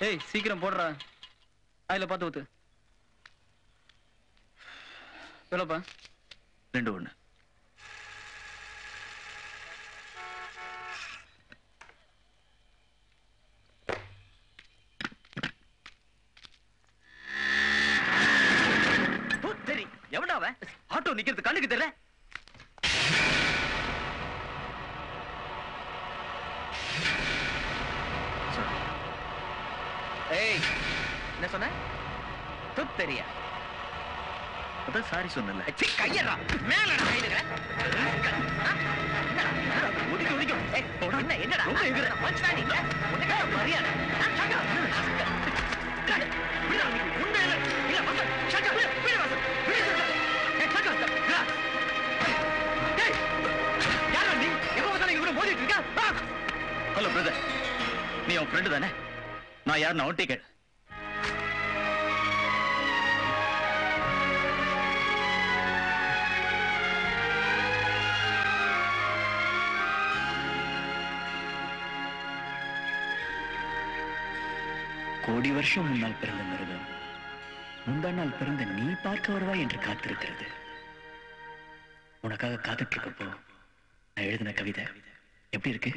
ஏய் சீக்கிரம் போடுறா. அதுல பார்த்து ஊத்து. எவ்வளோப்பா? 2-1. சரி, எவன்டா அவன்? ஆட்டோ நிக்கிறது கண்ணுக்கு தெரியல. ஏய், என்ன சொன்ன? தெரியா? அதான் சாரி சொன்னல. கையறா மேலடா கையில. ஒதுக்கி ஒதுக்கி. ஏய், என்ன என்னடா? ரொம்ப எகிற. மச்சான் நீங்க. உனக்கு மரியாதை. சக்கா. விடு நீ. உண்மை இல்ல. இல்ல மச்சான். சக்கா. விடு மச்சான். விடு. ஏய் சக்கா. ஏய். யாரா நீ? எப்போ வந்தாலும் இங்க மோதிட்டு இருக்க? Hello brother. நீ உன் ஃப்ரெண்ட் தானே? நான் யார் நான் கேட். கோடி வருஷம் முன்னால் பிறந்த மிருகம் முந்தா நாள் பிறந்த நீ பார்க்க வருவாய் என்று காத்திருக்கிறது. உனக்காக காத்துட்டு இருக்கப்போ நான் எழுதின கவிதை எப்படி இருக்கு?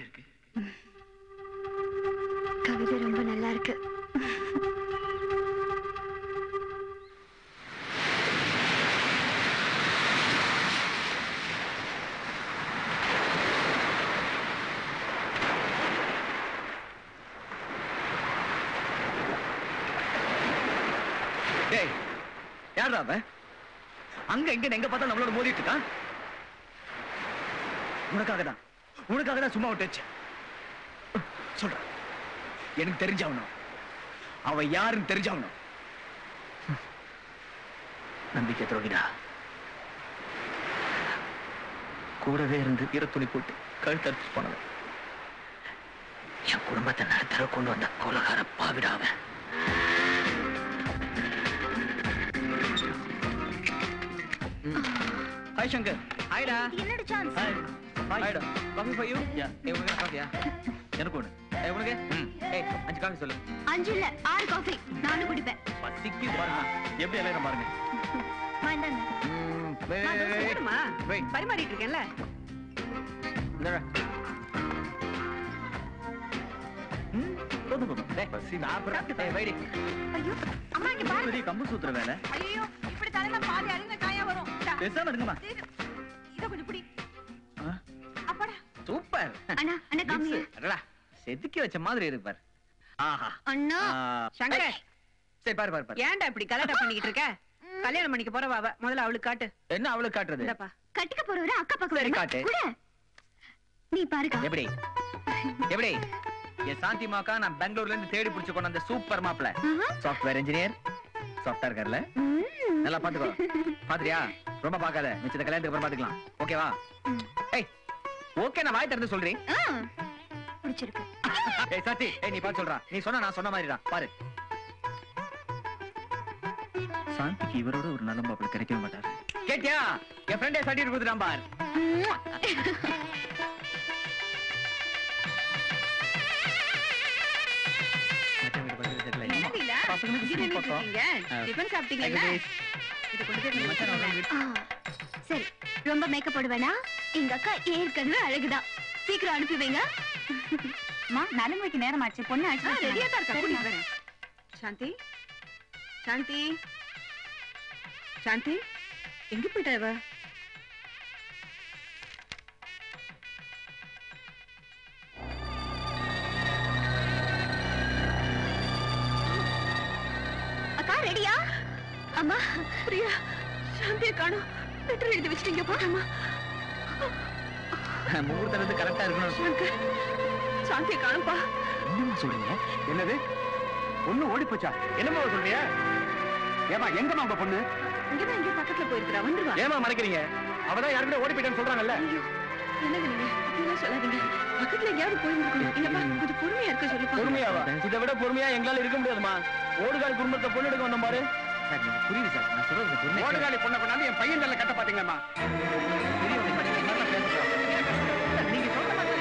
கவிதை ரொம்ப நல்லா இருக்கு. யாரா அவன்? அங்க எங்க எங்க பார்த்தா நம்மளோட மோதிட்டு இருக்கான். உனக்காக தான் சும்மா விட்டுச்சு. சொல்ற, எனக்கு தெரிஞ்சாவணும். அவன் யாருன்னு தெரிஞ்சாவணும். நம்பிக்கை துரோகிடா. கூடவே இருந்து ஈரத்துணி போட்டு கழுத்தறுத்து போனவன். என் குடும்பத்தை நடுத்தர கொண்டு வந்த கொலகார பாவிடாவன். ஹாய் சங்கர். ஹாய்டா. என்னோட சான்ஸ். ஹாய்டா. Coffee for you. யா. உங்களுக்கு காஃபியா? எனக்கு ஒன்னு. உங்களுக்கு? ஏய் 5 காஃபி சொல்லு. 5 இல்ல 6 காஃபி. நானும் குடிப்பேன். பசிக்கு பாருங்க. எப்படி அலையற பாருங்க. வாண்டாங்க. வேணுமா? பரிமாறிட்டு இருக்கேன்ல. இந்தடா. போதும். டேய் பசி சாப்பிடுறேன். டேய் வைடி. ஐயோ அம்மா இங்க பாரு. பெரிய கம்பு சூத்திர வேலை. ஐயோ இப்படி தலையில பாதி அருங்க காயா வரும். பேசாம இருங்கம்மா. இத கொஞ்சம் புடி. அப்படா. சூப்பர். அண்ணா காமி. அடடா. செதுக்கி வச்ச மாதிரி இருக்கு பாரு. ஆஹா. அண்ணா. சங்கர். சரி பாரு. ஏன்டா இப்படி கலாட்டா பண்ணிக்கிட்டு இருக்க? கல்யாணம் பண்ணிக்க போறவ அவ. முதல்ல அவளுக்கு காட்டு. என்ன அவளுக்கு காட்டுறது? இந்தப்பா. கட்டிக்க போறவர அக்கா பக்கம் சரி காட்டு. நீ பாருங்க. எப்படி? என் சாந்தி மாக்கா நான் பெங்களூர்ல இருந்து தேடி புடிச்சு கொண்டு வந்த சூப்பர் மாப்ள. Software engineer. சாஃப்ட்வேர் இருக்கார்ல. நல்லா பாத்துக்கோ. பாத்திரியா? ரொம்ப பாக்காத. மிச்சத கல்யாணத்துக்கு அப்புறம் பாத்துக்கலாம். ஓகேவா? ஏய். ஓகே நான் வாய் திறந்து சொல்றேன். பிடிச்சிருக்கு. ஏய் சாத்தி, நீ பாத்து சொல்றா. நீ சொன்னா நான் சொன்ன மாதிரிடா. பாரு. சாந்திக்கு இவரோட ஒரு நல்ல மாப்பிள்ளை கிடைக்கவே மாட்டாரு. கேட்டியா? என் ஃப்ரெண்டே சர்டிஃபிகேட் கொடுத்துட்டான் பார். சரி ரொம்ப மேக்கப் போடுவேனா? எங்க அக்கா ஏற்கனவே அழகுதான். சீக்கிரம் அனுப்பி வைங்க. நலங்குக்கு நேரம் ஆச்சு. பொண்ணு ரெடியா தான் இருக்கா? சாந்தி சாந்தி சாந்தி எங்க போயிட்டா இவ? அக்கா ரெடியா? அம்மா பிரியா சாந்தியை காணோம். லெட்டர் எழுதி வச்சிட்டீங்க போட்டம்மா. முகூர்த்தம் கரெக்டா இருக்கணும். சாந்தியை காணும்பா. என்னமா சொல்றீங்க? என்னது? பொண்ணு ஓடி போச்சா? என்னமா சொல்றீங்க? ஏமா எங்கம்மா உங்க பொண்ணு? இங்கதான் இங்க பக்கத்துல போயிருக்கா. வந்துருவா. ஏமா மறைக்கிறீங்க? அவதான் யாருக்கிட்ட ஓடி போயிட்டான்னு சொல்றாங்கல்ல. என்னங்க நீங்க இப்படிலாம் சொல்லாதீங்க. பக்கத்துல எங்கேயாவது போயிருக்கணும். இல்லப்பா கொஞ்சம் பொறுமையா இருக்க சொல்லுப்பா. பொறுமையாவா? இதை விட பொறுமையா எங்களால இருக்க முடியாதுமா. ஓடுகாலி குடும்பத்தை பொண்ணு எடுக்க வந்தோம் பாரு. சார் நீங்க புரியுது சார். நான் சொல்றது பொறுமை. ஓடுகாலி பொண்ணை கொண்டாந்து என் பையன் நல்ல கட்ட பாத்தீங்களா? நீங்க சொல்ற மாதிரி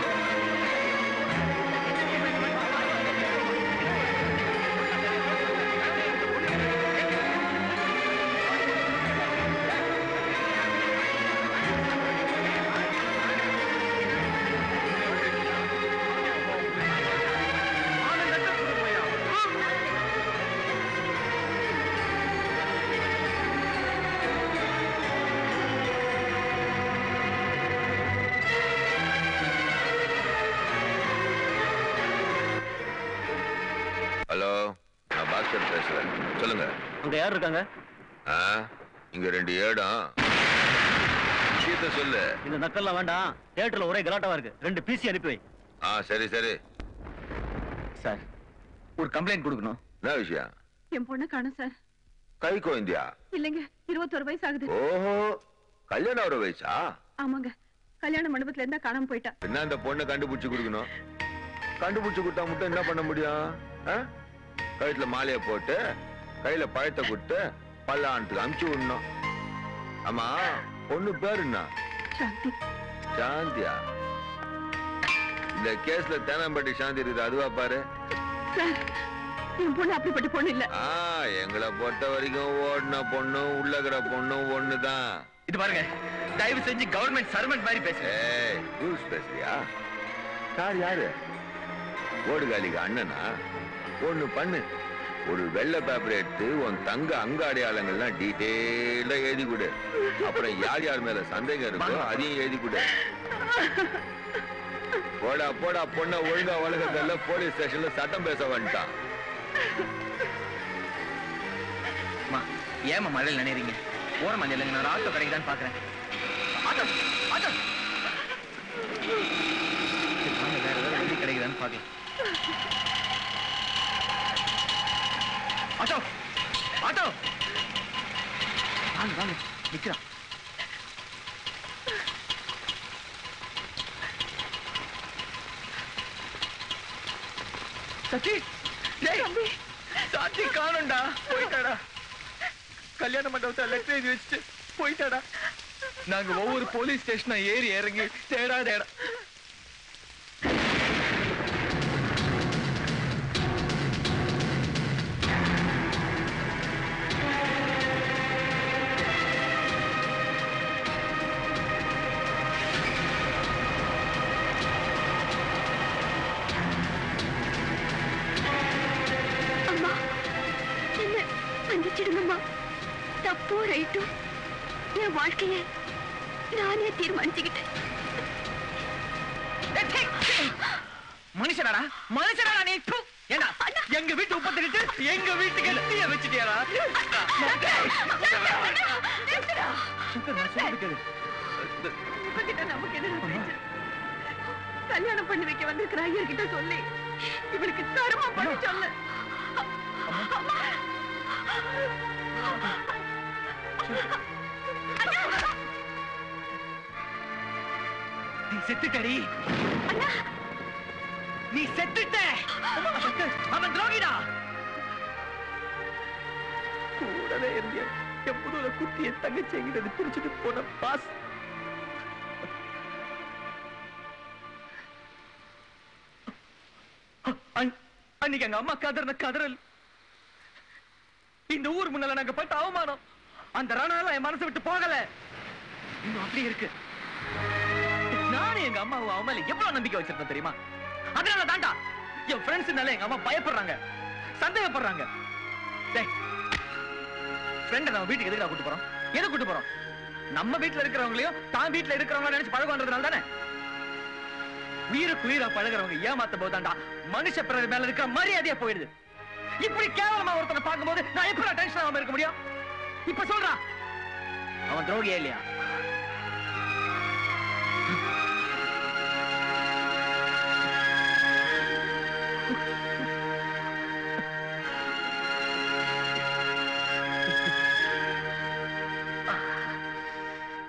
பேசுறேன். சொல்லுங்க. அங்க யார் இருக்காங்க? இங்க 2 ஏடம். விஷயத்த சொல்லு. இந்த நக்கல்லாம் வேண்டாம். தியேட்டர்ல ஒரே கலாட்டாவா இருக்கு. 2 பிசி அனுப்பி வை. சரி சரி. சார் ஒரு கம்ப்ளைண்ட் கொடுக்கணும். என்ன விஷயம்? என் பொண்ணு காணும் சார். கை கோயந்தியா? இல்லைங்க, 21 வயசு ஆகுது. ஓஹோ, கல்யாணம் ஆகிற வயசா? ஆமாங்க, கல்யாண மண்டபத்துல இருந்தா காணாம போயிட்டா. என்ன அந்த பொண்ணை கண்டுபிடிச்சு கொடுக்கணும். கண்டுபிடிச்சு கொடுத்தா மட்டும் என்ன பண்ண முடியும்? கழுத்துல மாலையை போட்டு கையில பழத்தை கொடுத்து பல்லாண்டுக்கு அனுப்பிச்சு விடணும். ஆமா, பொண்ணு பேரு என்ன? சாந்தி. சாந்தியா? இந்த கேஸ்ல தேனாம்பட்டி சாந்தி இருக்குது, அதுவா பாரு. சார், என் பொண்ணு அப்படிப்பட்ட பொண்ணு இல்ல. எங்களை பொறுத்த வரைக்கும் ஓடின பொண்ணும் உள்ளகிற பொண்ணும் ஒண்ணுதான். இது பாருங்க, தயவு செஞ்சு கவர்மெண்ட் சர்வெண்ட் மாதிரி பேசுறேன். ரூல்ஸ் பேசுறியா? சார் யாரு? ஓடுகாலிக்கு அண்ணனா? ஒண்ணு பண்ணு, ஒரு வெள்ளை பேப்பர் எடுத்து உன் தங்க அங்க அடையாளங்கள்லாம் டீட்டெயிலா எழுதி கொடு. அப்புறம் யார் யார் மேல சந்தேகம் இருக்கோ அதையும் எழுதி கொடு. போடா போடா, பொண்ணை ஒழுங்கா வளர்க்கறதுல போலீஸ் ஸ்டேஷன்ல சட்டம் பேச வந்துட்டான். ஏமா மழையில் நினைறீங்க? ஓரமா இல்லைங்க, நான் ஆட்டோ கிடைக்குதான்னு பாக்குறேன். ஆட்டோ ஆட்டோ வேற ஏதாவது வண்டி கிடைக்குதான்னு பாக்கலாம். ஆட்டோ ஆட்டோ வாங்க வாங்க, நிக்கிறான். சச்சி, சாட்சி காணும்டா, போயிட்டாடா. கல்யாண மண்டபத்தை லெட்டர் எழுதி வச்சுட்டு போயிட்டாடா. நாங்க ஒவ்வொரு போலீஸ் ஸ்டேஷனா ஏறி இறங்கி தேடாத இடம். மன்னிச்சிடுங்கம்மா. தப்போ ரைட்டோ என் வாழ்க்கைய நானே தீர்மானிச்சுக்கிட்டேன். மனுஷனாடா மனுஷனாடா நீ? ஏண்டா எங்க வீட்டு உப்ப திட்டு எங்க வீட்டுக்கு தீய வச்சிட்டியாடா? நமக்கு என்ன கல்யாணம் பண்ணி வைக்க வந்திருக்கிற ஐயர்கிட்ட சொல்லி இவளுக்கு தர்மம் பண்ண சொல்லு. நீ செத்துட்டடி, நீ செத்துட்ட. அவன் துரோகிடா. கூடவே இருந்திய எப்போதும் குத்திய தங்கச்சி எங்கிட்ட பிரிச்சுட்டு போன பாஸ். அன்னைக்கு எங்க அம்மா கதறின கதறல், இந்த ஊர் முன்னால நாங்க பட்ட அவமானம், அந்த ரணால என் மனசை விட்டு போகல. இன்னும் அப்படி இருக்கு. நானும் எங்க அம்மாவும் அவன் மேல எவ்வளவு நம்பிக்கை வச்சிருந்தேன் தெரியுமா? அதனால தாண்டா என் ஃப்ரெண்ட்ஸ்னால எங்க அம்மா பயப்படுறாங்க, சந்தேகப்படுறாங்க. ஃப்ரெண்ட நம்ம வீட்டுக்கு எதுக்கு கூட்டு போறோம்? எது கூட்டு போறோம்? நம்ம வீட்டுல இருக்கிறவங்களையும் தான் வீட்டுல இருக்கிறவங்க நினைச்சு பழகுன்றதுனால தானே. உயிருக்கு உயிரா பழகிறவங்க ஏமாத்த போதாண்டா மனுஷ பிறகு மேல இருக்கிற மரியாதையா போயிடுது. இப்படி கேவலமா ஒருத்தனை பார்க்கும்போது நான் எப்படி டென்ஷன் ஆகாம இருக்க முடியும்? இப்ப சொல்றா, அவன் துரோகியா இல்லையா?